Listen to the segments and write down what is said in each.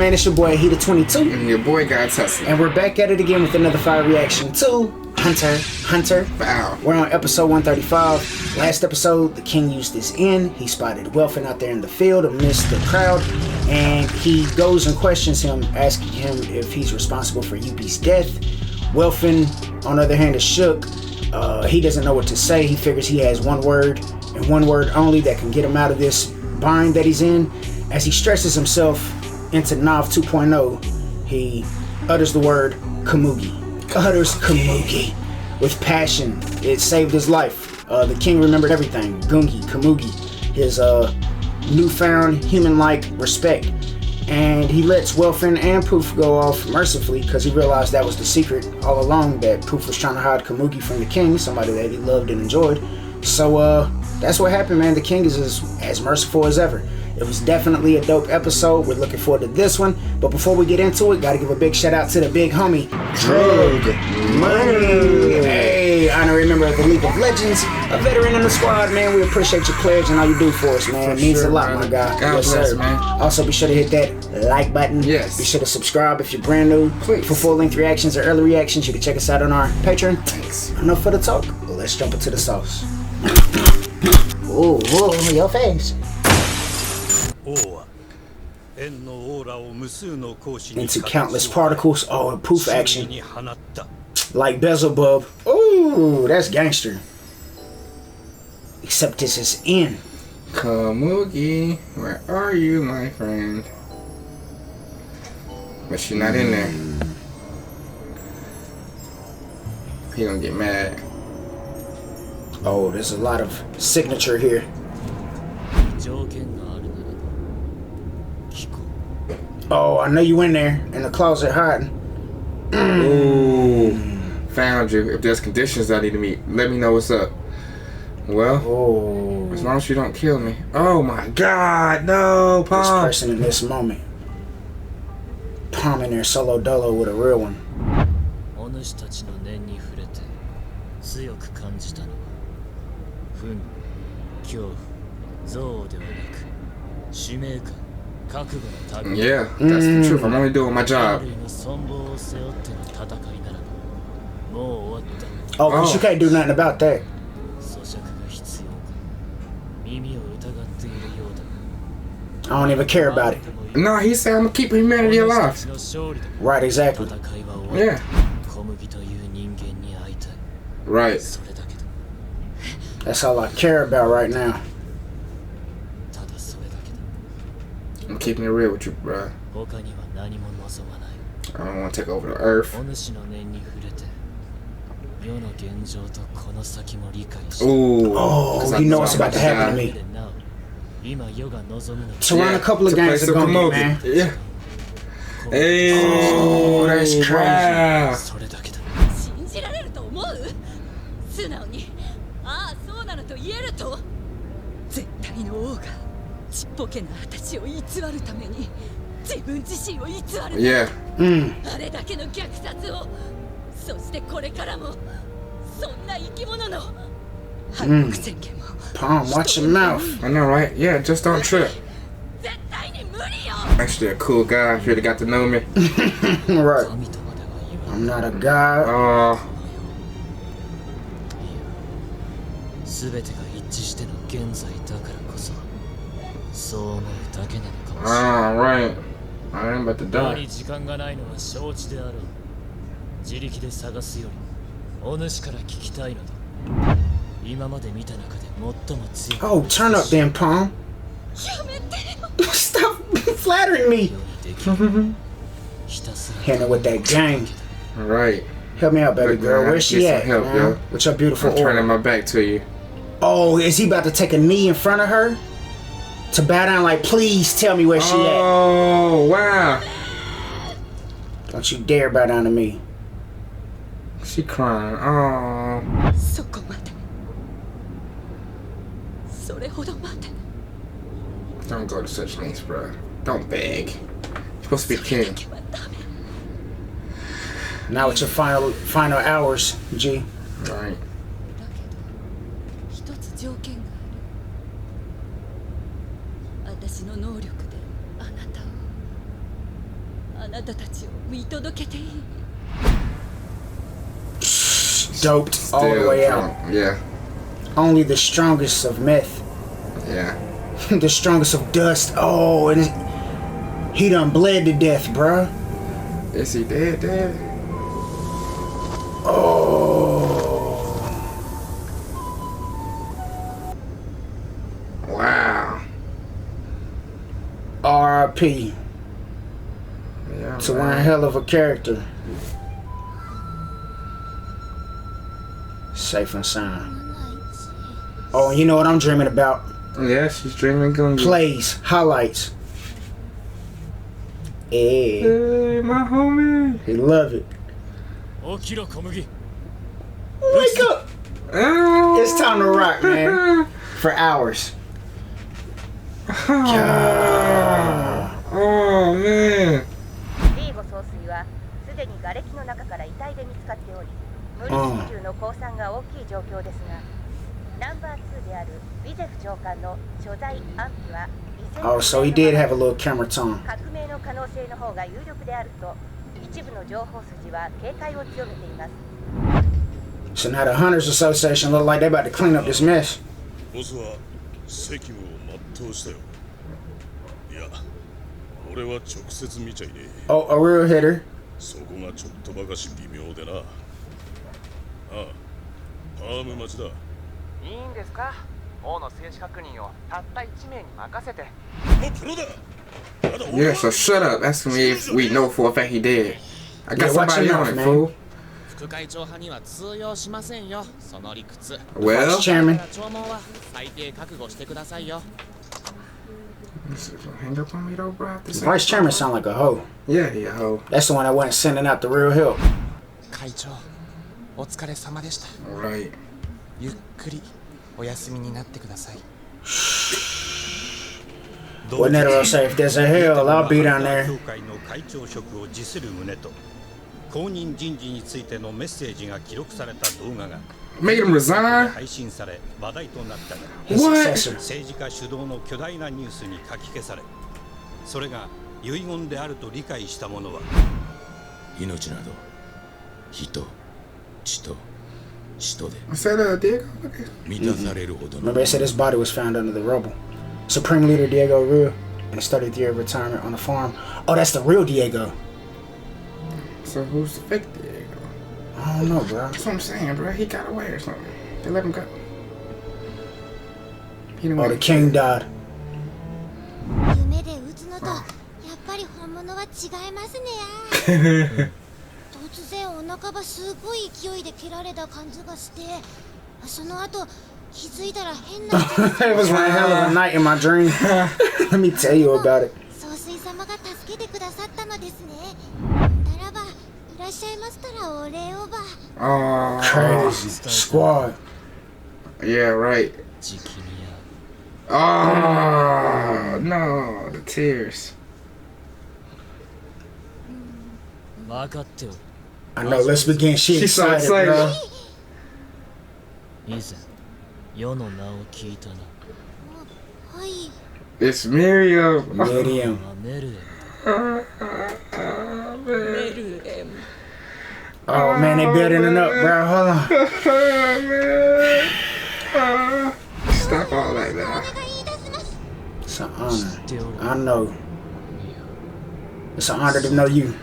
man? It's your boy Heatah 22. And your boy got Tesla. And we're back at it again with another fire reaction to Hunter. Wow. We're on episode 135. Last episode, the king used his inn. He spotted Welfin out there in the field amidst the crowd. And he goes and questions him, asking him if he's responsible for Yuppie's death. Welfin, on the other hand, is shook. He doesn't know what to say. He figures he has one word, and one word only, that can get him out of this bind that he's in. As he stretches himself into Nav 2.0, he utters the word Kamugi. Utters Kamugi with passion. It saved his life. The king remembered everything. Gungi, Kamugi, his newfound human-like respect. And he lets Welfin and Poof go off mercifully because he realized that was the secret all along, that Poof was trying to hide Kamugi from the king, somebody that he loved and enjoyed. So that's what happened, man. The king is as merciful as ever. It was definitely a dope episode. We're looking forward to this one. But before we get into it, gotta give a big shout out to the big homie, Drug Money. Hey, honorary member of the League of Legends, a veteran in the squad, man. We appreciate your pledge and all you do for us, man. It means a lot, my guy. God bless, man. Also, be sure to hit that like button. Yes. Be sure to subscribe if you're brand new. Please. For full-length reactions or early reactions, you can check us out on our Patreon. Thanks. Enough for the talk. Let's jump into the sauce. Ooh, your face. Into countless particles. Oh, poof action. Like Beelzebub. Ooh, that's gangster. Except this is in. Kamugi, where are you, my friend? But she's not in there. He gonna get mad. Oh, there's a lot of signature here. Oh, I know you in there in the closet hiding. Ooh, found you. If there's conditions I need to meet, let me know what's up. Well, as long as you don't kill me. Oh my God, no, Palm. This person in this moment, Palm in there solo dolo with a real one. Yeah, that's the truth. I'm only doing my job. Oh, because you can't do nothing about that. I don't even care about it. No, he said I'm gonna keep humanity alive. Right, exactly. Yeah. Right. That's all I care about right now. I'm keeping it real with you, bro. I don't want to take over the earth. Ooh. Oh, you know what's about to happen to me. To run a couple of games ago, man. Yeah. Hey, oh, that's crazy. Yeah. Palm, watch your mouth. I know, right? Yeah, just don't trip. Actually a cool guy if you'd have got to know me. Right. I'm not a god. Right. I am about to die. Oh, turn up then, Palm. Stop flattering me. Hitting with that gang. Right. Help me out, baby girl. Where's she at? Help, yo. With your beautiful I'm turning my back to you. Oh, is he about to take a knee in front of her? To bow down like, please tell me where she at. Oh, wow. Don't you dare bow down to me. She crying. Oh. Don't go to such lengths, bro. Don't beg. You're supposed to be king. Now it's your final hours, G. Right. Doped all the way out. Yeah. Only the strongest of meth. Yeah. The strongest of dust. Oh, and he done bled to death, bruh. Is he dead? Oh. Wow. R.I.P. Yeah, to one hell of a character. Safe and sound. Oh, you know what I'm dreaming about? Yeah, she's dreaming Gunga. Plays, highlights. Hey, my homie. he love it. Wake up! Oh. It's time to rock, man. For hours. God. Oh, man. Oh, so he did have a little camera tone. So now the Hunters Association look like they about to clean up this mess. Oh, a real hitter. Yeah, so shut up asking me if we know for a fact he did. I got somebody on it, fool. Well, Vice Chairman. Hang up on me though, bro. Vice Chairman sound like a hoe. Yeah, he a hoe. That's the one that wasn't sending out the real help. Right. What Netero say? If there's a hell, I'll be down there. Made him resign? His successor. Say that, Diego. Remember, they said his body was found under the rubble. Supreme Leader Diego Rua, in his 30th year of retirement on the farm. Oh, that's the real Diego. So who's the fake Diego? I don't know, bro. That's what I'm saying, bro. He got away or something. They let him go. Oh, the king died. It was one hell of a night in my dream. Let me tell you about it. Oh, crazy squad. Yeah, right. Oh no, the tears. I know. Let's begin. She's so excited, bro. It's Miriam. Miriam. Oh man, they building it up, bro. Hold on. Stop all that now. It's an honor. I know. It's an honor to know you.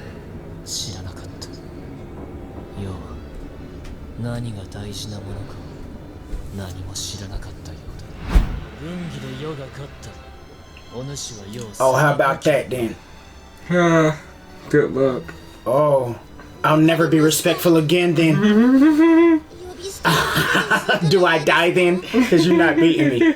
Oh, how about that then? Good luck. Oh, I'll never be respectful again then. Do I die then? Because you're not beating me.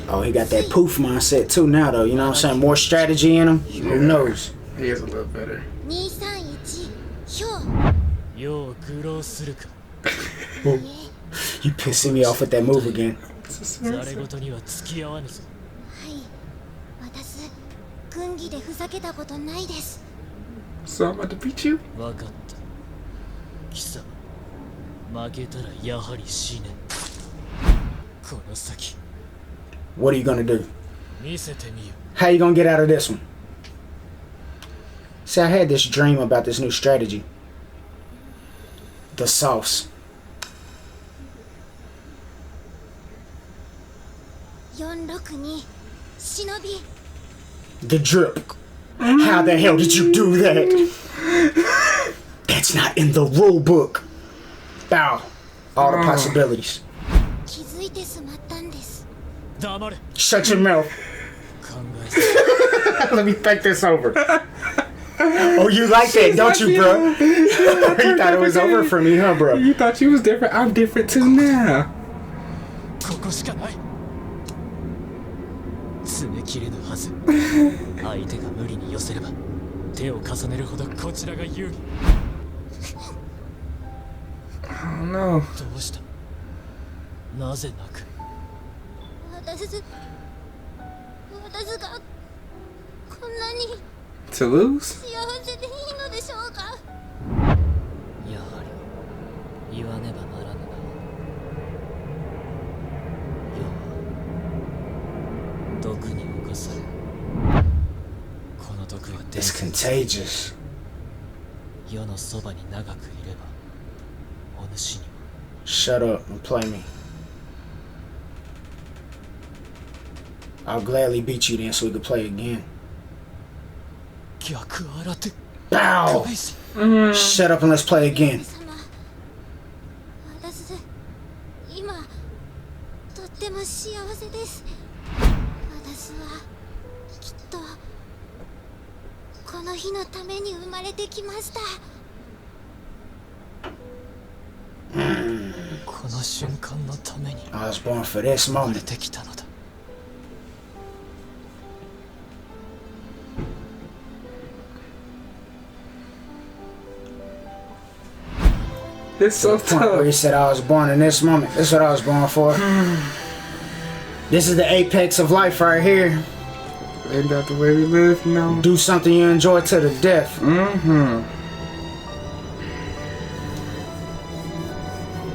Oh, he got that poof mindset too now though, you know what I'm saying? More strategy in him. Yeah. Who knows? He is a little better. You pissing me off with that move again. 軍技でふざけたことないです。 So I'm about to beat you? 分かった。貴様、負けたらやはり死ね。この先。 What are you gonna do? 見せてみよ。 How you gonna get out of this one? See, I had this dream about this new strategy. The sauce. 462忍び。 The drip. How the hell did you do that? That's not in the rule book. Bow. All the possibilities. 気づいてしまったんです。 黙れ。 Shut your mouth. 考えて。 Let me think this over. Oh, you like that, don't you, bro? You thought it was over for me, huh, bro? You thought you was different? I'm different too now. ここしかない。詰め切れぬはず。相手が無理に寄せれば手を重ねるほどこちらが有利。 Oh no. どうした。なぜ泣く。私がこんなに To lose? 幸せでいいのでしょうか。やはり言わねばならぬな。世は毒に侵され、この毒は It's contagious. 世のそばに長くいればお主にも。 Shut up and play me. I'll gladly beat you then so we can play again. 逆新手。 Bow! 返せ。 Shut up and let's play again. 様、私今とっても幸せです。私はきっとこの日のために生まれてきました。この瞬間のために I was born for this 生まれ moment. てきたのだ。 It's so Point where he tough. said I was born in this moment. This is what I was born for. This is the apex of life right here. Ain't that the way we live now? Do something you enjoy to the death. Mm-hmm.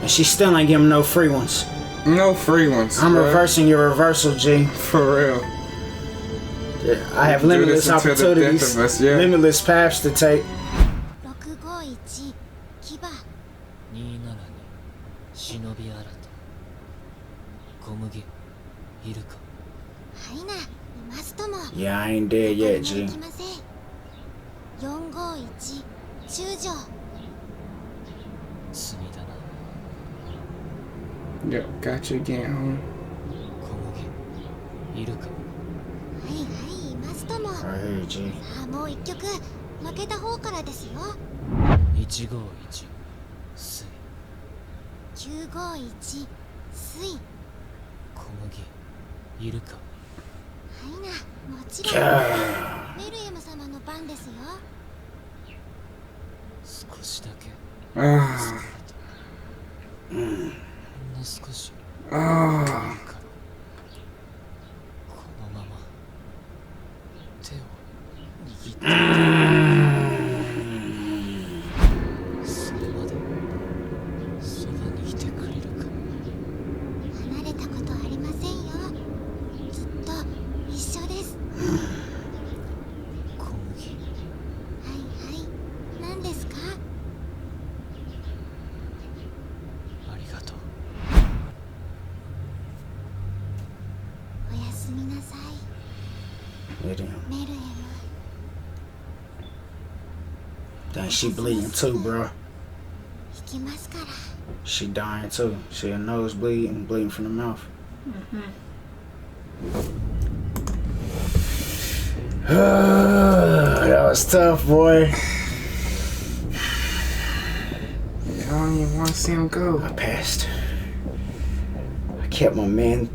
And she still ain't giving no free ones. No free ones. I'm bro. reversing your reversal, G. For real. I have limitless Do this until the death opportunities, of us, yeah. limitless paths to take. 651牙。 272忍び新た。小麦いるか。はいな、いますとも。 Yeah, I ain't dead yet, G. きません。451中将。罪だな。 Yo, got you again, homie. 小麦いるか。はいはい、いますとも。 I hear you, G. さあもう一曲負けた方からですよ。151水。 951水。小麦いるか。はいな、もちろん。 Yeah. メルエム様の番ですよ。少しだけ Ah. ほんの少し Ah. このまま手を握ってそれまでそばにいてくれるか。離れたことありませんよ。ずっと一緒です。小麦はいはい、何ですか。ありがとう。おやすみなさい、 It, メルエム。 dang, she bleeding too, bro. 引きますから。 She dying too. She a nosebleed and bleeding from the mouth. That was tough, boy. I don't even want to see him go. I passed. I kept my man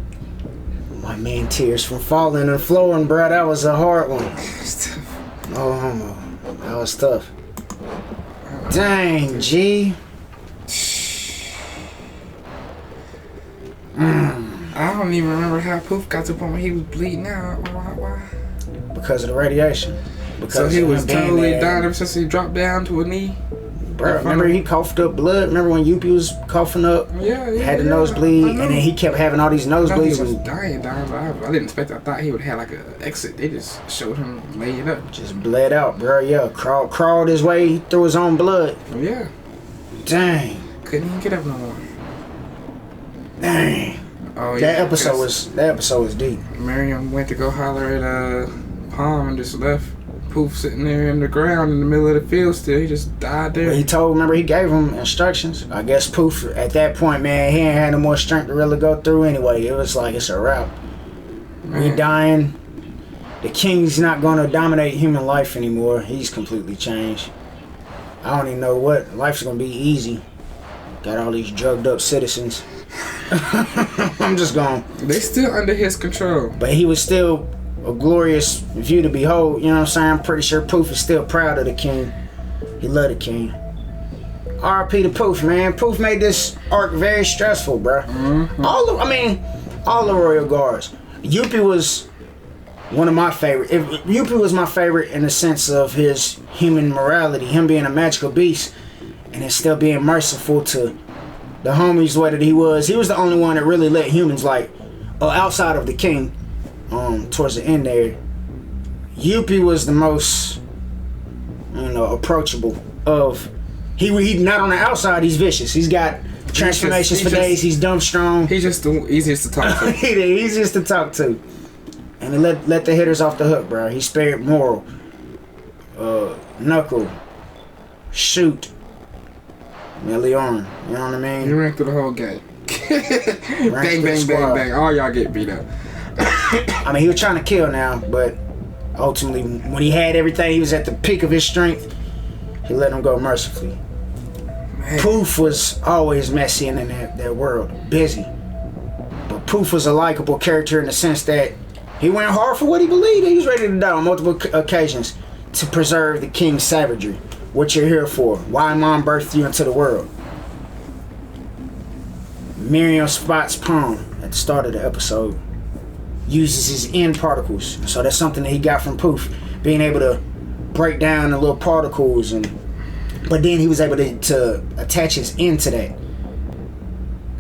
tears from falling and flowing, bro. That was a hard one. It's tough. No homo. That was tough. Dang, G. I don't even remember how Poof got to the point where he was bleeding out. Why? because of the radiation. Because So he of was him being totally there. dying ever since he dropped down to a knee. Bro, remember he coughed up blood? Remember when Yuppie was coughing up? Yeah. Had a nosebleed, and then he kept having all these I thought he nosebleeds. was And dying. But I didn't expect. I thought he would have like an exit. They just showed him laying up. just bled out, bro. Yeah, crawled his way through his own blood. Yeah. Dang. Couldn't even get up no more. Dang. Oh yeah. That episode was deep. Miriam went to go holler at Palm and just left Poof sitting there in the ground in the middle of the field still. He just died there. He remember he gave him instructions. I guess Poof at that point, man, he ain't had no more strength to really go through anyway. It was like it's a wrap. He dying. The king's not gonna dominate human life anymore. He's completely changed. I don't even know what life's gonna be easy. Got all these drugged up citizens. I'm just going. They still under his control. But he was still a glorious view to behold. You know what I'm saying? I'm pretty sure Poof is still proud of the king. He loved the king. R.I.P. to Poof, man. Poof made this arc very stressful, bro. Mm-hmm. All the royal guards. Yuppie was one of my favorite. Yuppie was my favorite in the sense of his human morality, him being a magical beast, and then still being merciful to the homies the way that he was. He was the only one that really let humans, like, outside of the king, towards the end there. Yuppie was the most, approachable of. He not on the outside. He's vicious. He's got transformations for days. He's dumb strong. He's just the easiest to talk to. He's the easiest to talk to. And he let the hitters off the hook, bro. He spared Moral, Knuckle, Shoot, Leon. You know what I mean? He ran through the whole game. Bang, bang, bang, bang. All y'all get beat up. I mean, he was trying to kill now, but ultimately, when he had everything, he was at the peak of his strength. He let him go mercifully. Man. Poof was always messy in that world, busy. But Poof was a likable character in the sense that he went hard for what he believed. He was ready to die on multiple occasions to preserve the king's savagery. What you're here for. Why Mom birthed you into the world. Miriam spots Palm at the start of the episode. Uses his end particles. So that's something that he got from Poof. Being able to break down the little particles, but then he was able to attach his end to that.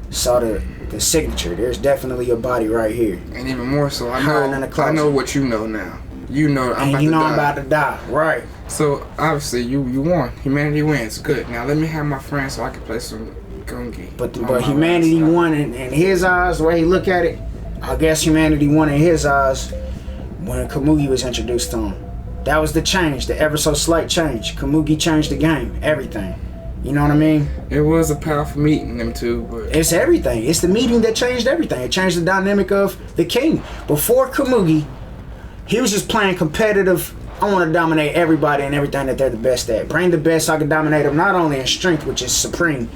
Saw the signature. There's definitely a body right here. And even more so, I know what you know now. You know I'm about to die. Right. So obviously you won. Humanity wins. Good. Now let me have my friend so I can play some gungi. But humanity won in his eyes. The way he look at it, I guess humanity won in his eyes when Komugi was introduced to him. That was the change, the ever so slight change. Komugi changed the game, everything. You know what I mean? It was a powerful meeting, them two, but it's everything. It's the meeting that changed everything. It changed the dynamic of the king. Before Komugi, he was just playing competitive. I want to dominate everybody and everything that they're the best at. Bring the best so I can dominate them, not only in strength, which is supreme,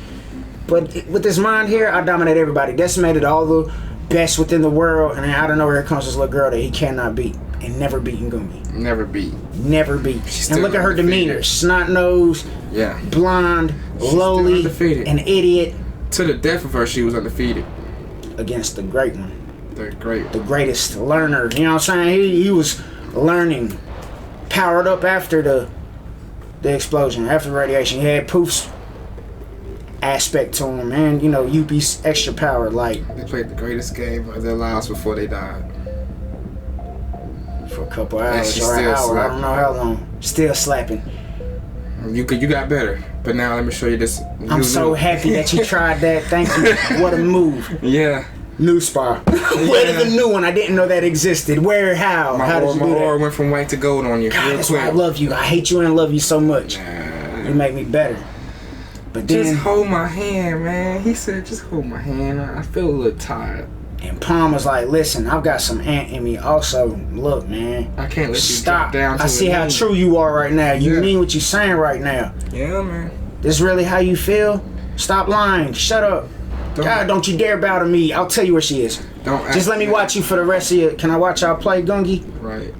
but with this mind here, I dominate everybody. Decimated all the best within the world, and then out of nowhere comes this little girl that he cannot beat. And never beaten Gungi. Never beat. And look at her demeanor. Snot-nosed, blonde, lowly, an idiot. To the death of her, she was undefeated. Against the great one. The greatest learner. You know what I'm saying? He was learning. Powered up after the explosion, after the radiation. He had Poof's aspect to him, and Yuppie's extra power. Like, they played the greatest game of their lives before they died. For a couple hours or an hour, slapping. I don't know how long. Still slapping. You got better, but now let me show you this. I'm so happy that you tried that. Thank you. What a move. Yeah. New spar. Where did the new one? I didn't know that existed. Where? How? How did you do that? My aura went from white to gold on you. God, that's why I love you. I hate you and love you so much. You make me better. But then, just hold my hand, man. He said, just hold my hand. I feel a little tired. And Palm was like, listen, I've got some ant in me. Also, look, man. I can't let you stop. Drop down to I see how true you are right now. You mean what you're saying right now. Yeah, man. This really how you feel? Stop lying. Shut up. God, don't you dare bow to me. I'll tell you where she is. Just let me watch you for the rest of you. Can I watch y'all play Gungi? Right.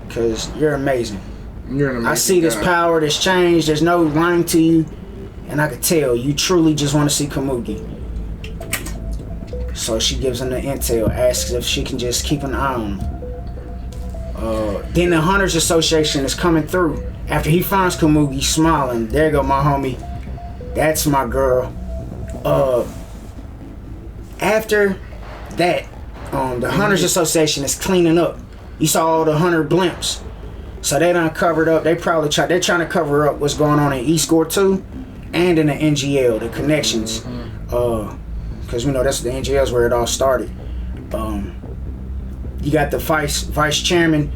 Because you're amazing. You're an amazing I see this power, this change. There's no lying to you. And I could tell you truly just want to see Komugi. So she gives him the intel, asks if she can just keep an eye on him. Then the Hunters Association is coming through. After he finds Komugi smiling, there go my homie. That's my girl. After that, the Hunters Association is cleaning up. You saw all the Hunter blimps. So they done covered up. They're trying to cover up what's going on in E-Score 2 and in the NGL, the connections. Because we know that's the NGL's where it all started. You got the vice chairman.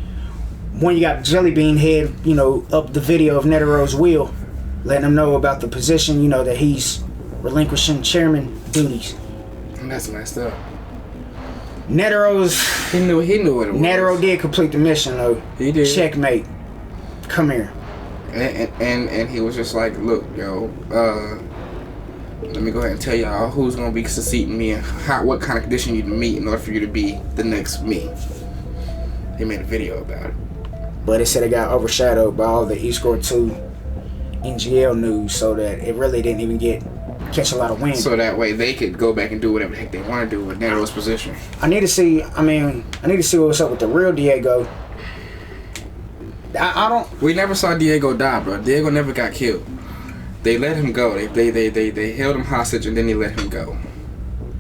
When you got Jellybean Head, up the video of Netero's will, letting him know about the position, that he's relinquishing chairman duties. And that's messed up. Netero's... He knew what it was. Netero did complete the mission, though. He did. Checkmate. Come here. And he was just like, look, yo, let me go ahead and tell y'all who's going to be succeeding me and what kind of condition you need to meet in order for you to be the next me. He made a video about it. But it said it got overshadowed by all the E-Score 2 NGL news, so that it really didn't even catch a lot of wind. So that way they could go back and do whatever the heck they want to do with Netero's position. I need to see what's up with the real Diego. I don't... We never saw Diego die, bro. Diego never got killed. They let him go. They held him hostage and then they let him go.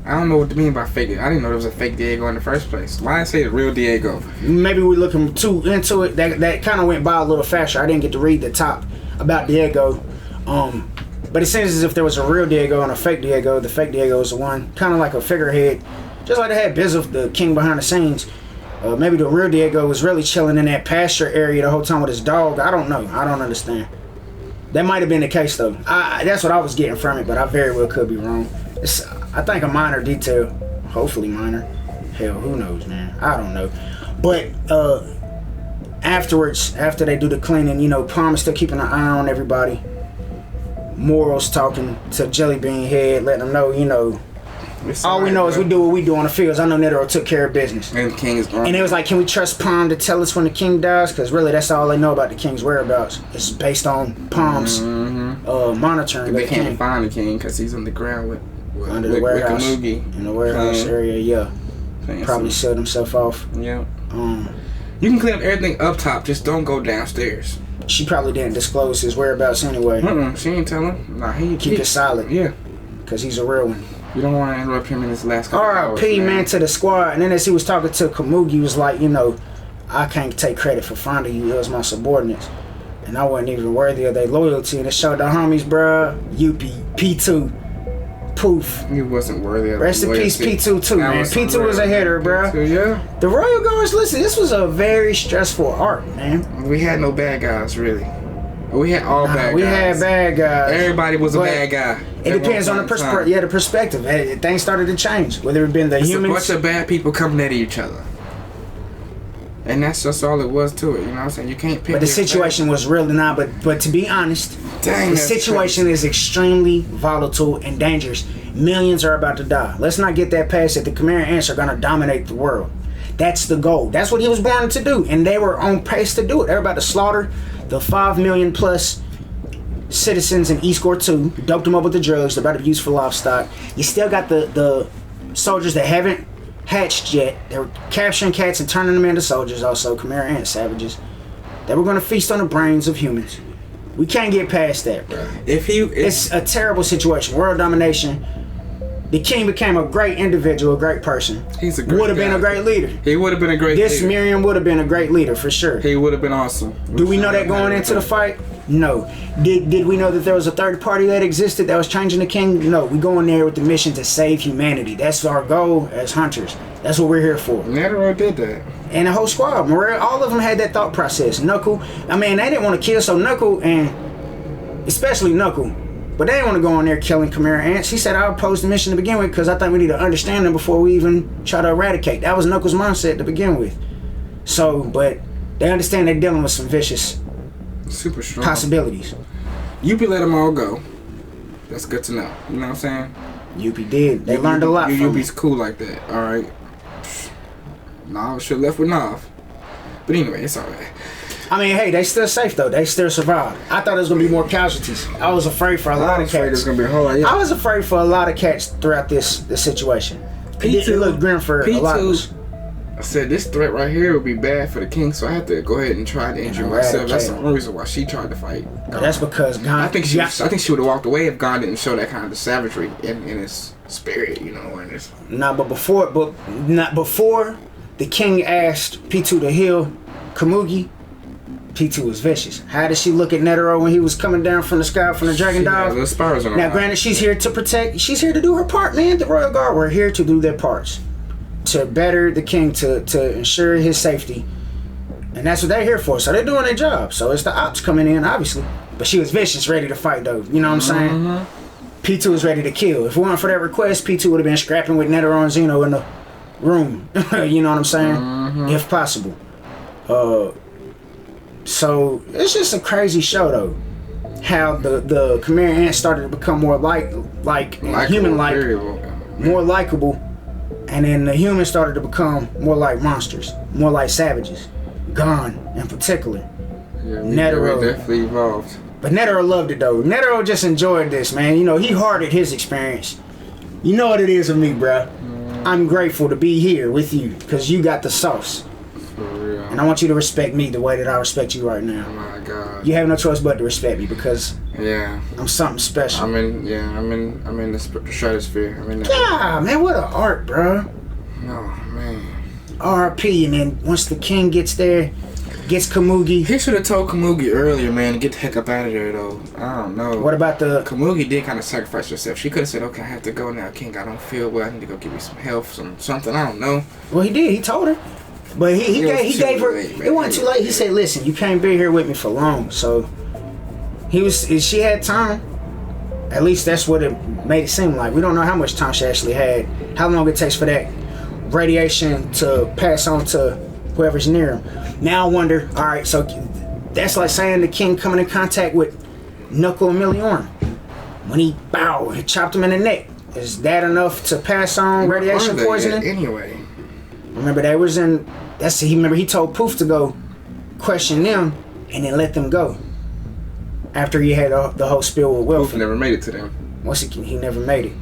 I don't know what to mean by fake. I didn't know there was a fake Diego in the first place. Why I say the real Diego? Maybe we're looking too into it. That kind of went by a little faster. I didn't get to read the top about Diego. But it seems as if there was a real Diego and a fake Diego. The fake Diego is the one, kind of like a figurehead. Just like they had Bizzle, the king behind the scenes. Maybe the real Diego was really chilling in that pasture area the whole time with his dog. I don't know. I don't understand. That might have been the case, though. That's what I was getting from it, but I very well could be wrong. It's, I think, a minor detail. Hopefully minor. Hell, who knows, man? I don't know. But afterwards, after they do the cleaning, Palm is still keeping an eye on everybody. Moral's talking to Jellybean Head, letting them know, all we know is we do what we do on the fields. I know Netero took care of business. And the king is gone. And it was like, can we trust Palm to tell us when the king dies? Because really, that's all they know about the king's whereabouts. It's based on Palm's monitoring. They can't find the king because he's on the ground under the warehouse. In the warehouse area, yeah. Probably shut himself off. Yeah. You can clean up everything up top, just don't go downstairs. She probably didn't disclose his whereabouts anyway. She ain't tell him. Nah, keep it silent. Yeah. Because he's a real one. You don't want to interrupt him in his last couple hours. R.I.P. man to the squad. And then as he was talking to Komugi, he was like, I can't take credit for finding you. It was my subordinates. And I wasn't even worthy of their loyalty. And it showed the homies, bruh. P2. Poof. You wasn't worthy of Rest in peace, P2 too, man. P2 was a hitter, bruh. Yeah. The Royal Guards, listen, this was a very stressful arc, man. We had no bad guys, really. We had all bad guys. We had bad guys. Everybody was a bad guy. It depends on the perspective. Things started to change. Whether it been the humans. A bunch of bad people coming at each other. And that's just all it was to it. You know what I'm saying? You can't pick. But the situation was really not. But to be honest, the situation is extremely volatile and dangerous. Millions are about to die. Let's not get that past it. The Khmer ants are going to dominate the world. That's the goal. That's what he was born to do. And they were on pace to do it. They were about to slaughter the 5 million plus citizens in E-Score 2. Doped them up with the drugs. They're about to be used for livestock. You still got the soldiers that haven't hatched yet. They were capturing cats and turning them into soldiers also. Khmer ant savages. They were going to feast on the brains of humans. We can't get past that, bro. It's a terrible situation. World domination. The king became a great individual, a great person. He's a great Would have been a great leader. He would have been a great leader. This Miriam would have been a great leader, for sure. He would have been awesome. Do we know that going into the fight? No. Did we know that there was a third party that existed that was changing the king? No. We go in there with the mission to save humanity. That's our goal as hunters. That's what we're here for. Netero did that. And the whole squad, all of them had that thought process. Knuckle, they didn't want to kill, so Knuckle, and especially Knuckle, but they didn't want to go in there killing Khmer ants. He said, I opposed the mission to begin with because I think we need to understand them before we even try to eradicate. That was Knuckles' mindset to begin with. So, but they understand they're dealing with some vicious super strong possibilities. UP let them all go. That's good to know. You know what I'm saying? UP did. They learned a lot from UP's cool like that. Alright. Nav should have left with Nav. But anyway, it's alright. Hey, they still safe though. They still survived. I thought there was gonna be more casualties. I was afraid for a lot of cats. Gonna be a whole lot, yeah. I was afraid for a lot of cats throughout this situation. It looked grim for a lot of us. I said this threat right here would be bad for the king, so I had to go ahead and try to injure myself. That's the only reason why she tried to fight. That's because Gon. I think she would have walked away if Gon didn't show that kind of savagery in his spirit, you know. And it's but before the king asked P2 to heal Komugi, P2 was vicious. How did she look at Netero when he was coming down from the sky from the Dragon Dog? The spurs on her now, granted, she's here to protect. She's here to do her part, man. The Royal Guard were here to do their parts, to better the king, to ensure his safety, and that's what they're here for. So they're doing their job. So it's the ops coming in, obviously. But she was vicious, ready to fight, though. You know what I'm saying? Mm-hmm. P2 was ready to kill. If it weren't for that request, P2 would have been scrapping with Netero and Zeno in the room. You know what I'm saying? Mm-hmm. If possible. So it's just a crazy show, though. How the Chimera ants started to become more human-like, more likable, and then the humans started to become more like monsters, more like savages. Gon, in particular. Yeah, Netero definitely evolved. But Netero loved it, though. Netero just enjoyed this, man. You know, he hearted his experience. You know what it is with me, bruh. I'm grateful to be here with you because you got the sauce. For real. And I want you to respect me the way that I respect you right Oh now. my God. You have no choice but to respect me because I'm something special. I'm in the stratosphere. I'm in that. Yeah, man, what an art, bro. Oh man. RP, and then once the king gets there, gets Komugi. He should have told Komugi earlier, man, to get the heck up out of there, though. I don't know. What about the... Komugi did kind of sacrifice herself. She could have said, okay, I have to go now, King. I don't feel well. I need to go give you some health, something. I don't know. Well, he did. He told her. But he gave her... It wasn't too late. He said, listen, you can't be here with me for long. So, she had time. At least that's what it made it seem like. We don't know how much time she actually had. How long it takes for that radiation to pass on to whoever's near him. Now I wonder, alright, so that's like saying the king coming in contact with Knuckle and Miliorn. When he chopped him in the neck. Is that enough to pass on radiation poisoning? Anyway. Remember they was in he told Poof to go question them and then let them go. After he had the whole spill with Wilf. Poof never made it to them. He never made it.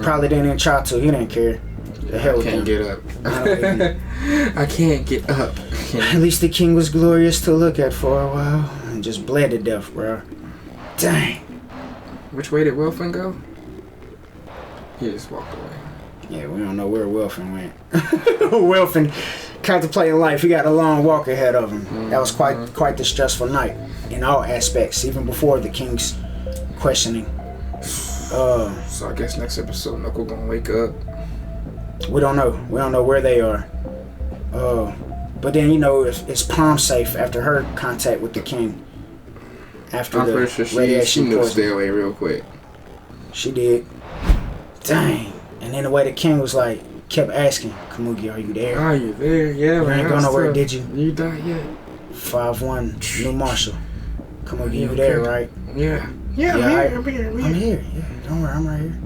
Probably didn't even try to. He didn't care. The hell I can't get up. I can't get up. At least the king was glorious to look at for a while and just bled to death, bro. Dang. Which way did Wilfin go? He just walked away. Yeah, we don't know where Wilfin went. Wilfin contemplating life. He got a long walk ahead of him. That was quite the stressful night in all aspects, even before the king's questioning. So I guess next episode, Knuckle gonna wake up. We don't know. We don't know where they are. But then, you know, it's Palm safe after her contact with the king. After I'm the pretty sure radiation she knew to poisoning. stay away real quick. She did. Dang. And then the way the king was like, kept asking, Komugi, are you there? Are you there? Yeah, You man. ain't going nowhere, did you? You died yet? 5-1, New Marshal. Komugi, you okay? there, right? Yeah. Yeah, I'm here. I'm here. Yeah, don't worry, I'm right here.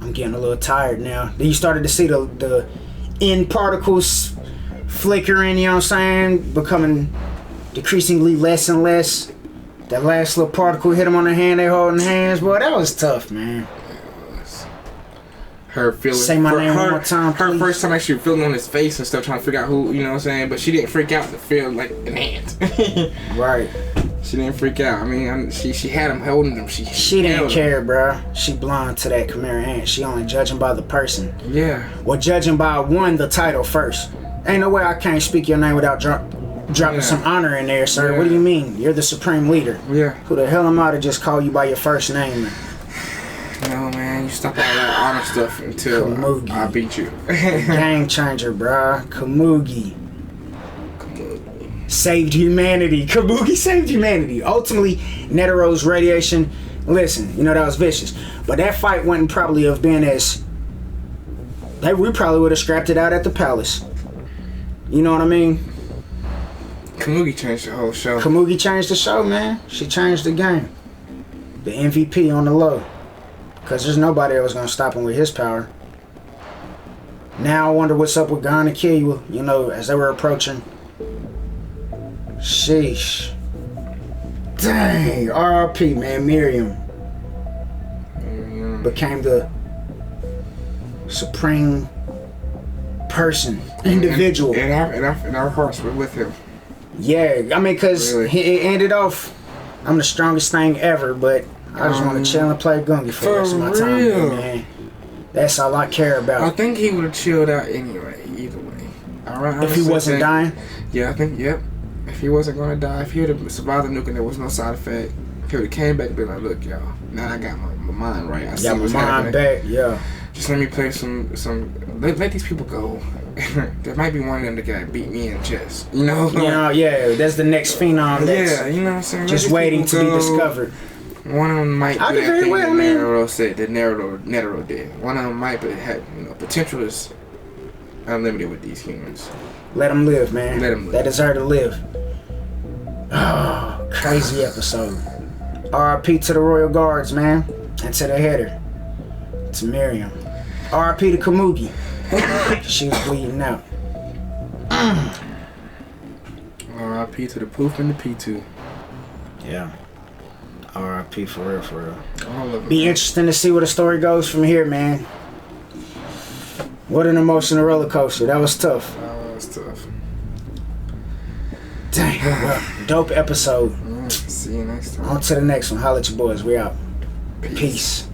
I'm getting a little tired now. Then you started to see the end particles flickering, you know what I'm saying? Becoming decreasingly less and less. That last little particle hit him on the hand, they holding hands. Boy, that was tough, man. Her feeling. Say my name one more time, Her please. first time actually feeling on his face and stuff, trying to figure out who, you know what I'm saying? But she didn't freak out to feel like an ant. Right. She didn't freak out. I mean, she had him holding him. She didn't held him. care, bruh. She blind to that Chimera ant. She only judging by the person. Yeah. Well, judging by the title first. Ain't no way I can't speak your name without dropping some honor in there, sir. Yeah. What do you mean? You're the supreme leader. Yeah. Who the hell am I to just call you by your first name? No, man. You stop all that honor stuff until Komugi. I beat you. Game changer, bruh. Komugi. Saved humanity. Komugi saved humanity. Ultimately, Netero's radiation. Listen, you know that was vicious, but that fight wouldn't probably have been as. We probably would have scrapped it out at the palace. You know what I mean? Komugi changed the whole show. Komugi changed the show, man. She changed the game. The MVP on the low, because there's nobody that was gonna stop him with his power. Now I wonder what's up with Gon and Killua. You know, as they were approaching. Sheesh. Dang. RRP, man. Miriam became the supreme person, individual. And our hearts were with him. Yeah, I mean, because Really? it ended off, I'm the strongest thing ever, but I just want to chill and play Gungi for the rest of my time, real? man. That's all I care I about. think he would have chilled out anyway, either way. If he wasn't dying, Yeah, I think, yep. If he wasn't going to die, if he would have survived the nuke and there was no side effect, he would have came back and been like, look, y'all, now I got my mind right. I see got my what's mind happening. back, yeah. Just let me play let these people go. There might be one of them that got beat me in the chest. You know? Yeah, that's the next phenom that's Yeah, you know what I'm saying? just Let these waiting to people be go. discovered. One of them might I do could that very thing well, that man. Netero said, that Netero did. One of them might, but it had, potential is unlimited with these humans. Let them live, man. Let 'em live. They deserve to live. Oh, crazy episode. R.I.P. to the Royal Guards, man. And to the header. To Miriam. R.I.P. to Kamugi. She was bleeding out. R.I.P. to the poof and the P2. Yeah. R.I.P. for real, for real. All of them. Be interesting to see where the story goes from here, man. What an emotional roller coaster. That was tough. Oh, that's tough. Dang. Well, dope episode. See you next time. On to the next one. Holla at your boys. We out. Peace. Peace.